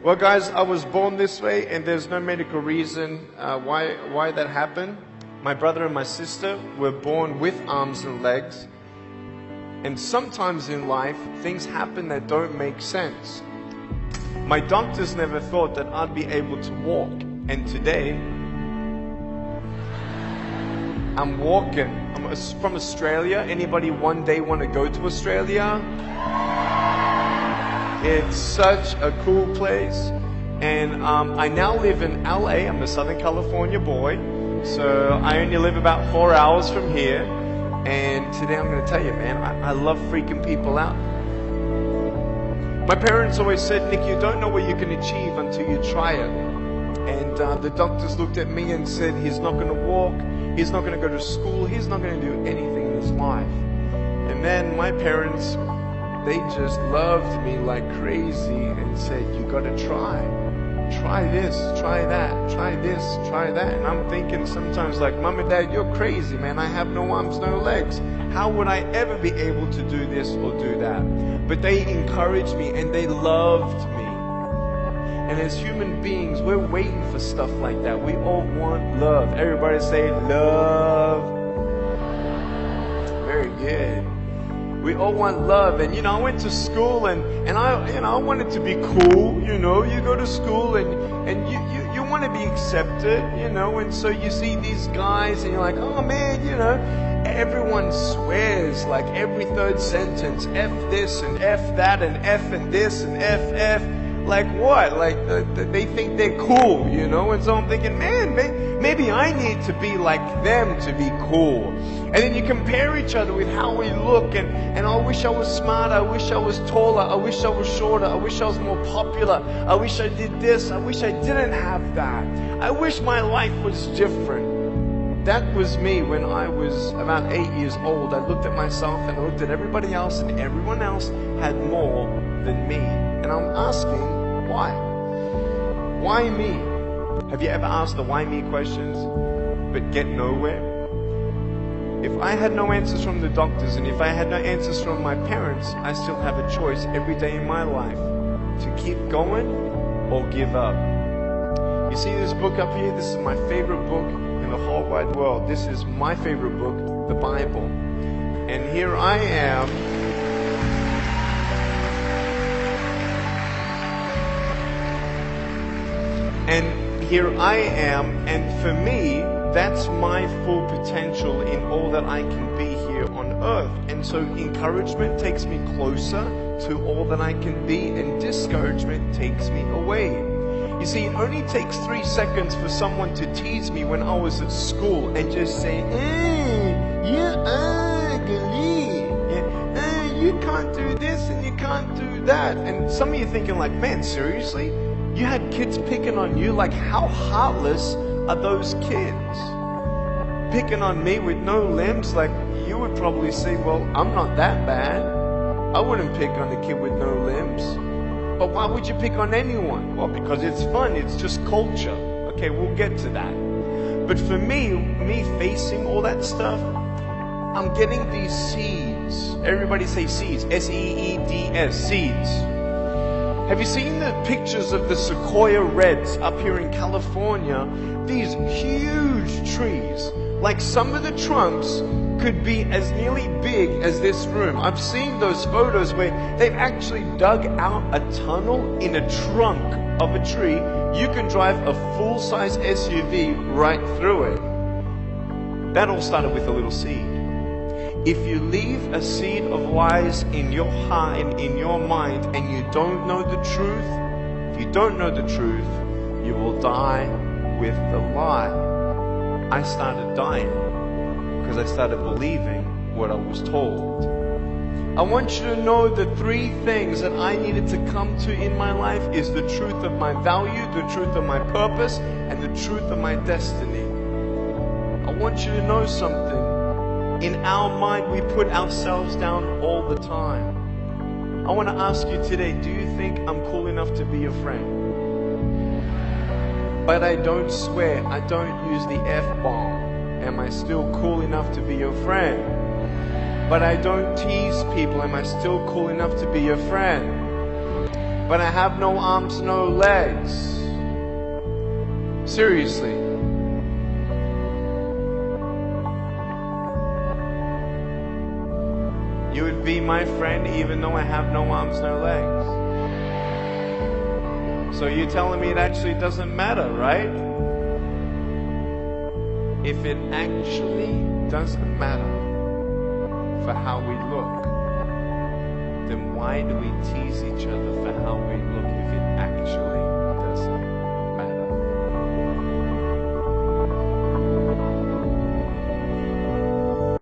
Well, guys, I was born this way, and there's no medical reason why that happened. My brother and my sister were born with arms and legs, and sometimes in life, things happen that don't make sense. My doctors never thought that I'd be able to walk, and today, I'm walking. I'm from Australia. Anybody one day want to go to Australia? It's such a cool place. And I now live in LA. I'm a Southern California boy. So I only live about 4 hours from here. And today I'm going to tell you, man, I love freaking people out. My parents always said, Nick, you don't know what you can achieve until you try it. And the doctors looked at me and said, he's not going to walk. He's not going to go to school. He's not going to do anything in his life. And then my parents, they just loved me like crazy and said, you got to try. Try this, try that, try this, try that. And I'm thinking sometimes like, Mom and Dad, you're crazy, man. I have no arms, no legs. How would I ever be able to do this or do that? But they encouraged me and they loved me. And as human beings, we're waiting for stuff like that. We all want love. Everybody say love. Very good. We all want love. And I went to school and I wanted to be cool. You go to school and you want to be accepted, and so you see these guys and you're like, oh man, everyone swears like every third sentence, F this and F that and F and this and F. Like what? Like they think they're cool, and so I'm thinking, man, maybe I need to be like them to be cool. And then you compare each other with how we look, and I wish I was smarter, I wish I was taller, I wish I was shorter, I wish I was more popular, I wish I did this, I wish I didn't have that. I wish my life was different. That was me when I was about 8 years old. I looked at myself and I looked at everybody else, and everyone else had more than me. And I'm asking, why? Why me? Have you ever asked the why me questions, but get nowhere? If I had no answers from the doctors, and if I had no answers from my parents, I still have a choice every day in my life to keep going or give up. You see this book up here? This is my favorite book in the whole wide world. This is my favorite book, the Bible. And here I am. And here I am, and for me, that's my full potential in all that I can be here on earth. And so encouragement takes me closer to all that I can be, and discouragement takes me away. You see, it only takes 3 seconds for someone to tease me when I was at school and just say, you're ugly. You can't do this and you can't do that. And some of you thinking like, man, seriously? You had kids picking on you? Like, how heartless are those kids? Picking on me with no limbs? Like, you would probably say, well, I'm not that bad. I wouldn't pick on a kid with no limbs. But why would you pick on anyone? Well, because it's fun. It's just culture. Okay, we'll get to that. But for me facing all that stuff, I'm getting these seeds. Everybody say seeds. S-E-E-D-S, seeds. Have you seen the pictures of the sequoia reds up here in California? These huge trees. Like some of the trunks could be as nearly big as this room. I've seen those photos where they've actually dug out a tunnel in a trunk of a tree. You can drive a full-size SUV right through it. That all started with a little seed. If you leave a seed of lies in your heart and in your mind, and you don't know the truth, if you don't know the truth, you will die with the lie. I started dying because I started believing what I was told. I want you to know the 3 things that I needed to come to in my life is the truth of my value, the truth of my purpose, and the truth of my destiny. I want you to know something. In our mind, we put ourselves down all the time. I want to ask you today, do you think I'm cool enough to be your friend? But I don't swear, I don't use the F-bomb. Am I still cool enough to be your friend? But I don't tease people. Am I still cool enough to be your friend? but I have no arms, no legs. Seriously. You would be my friend even though I have no arms, no legs. So you're telling me it actually doesn't matter, right? If it actually doesn't matter for how we look, then why do we tease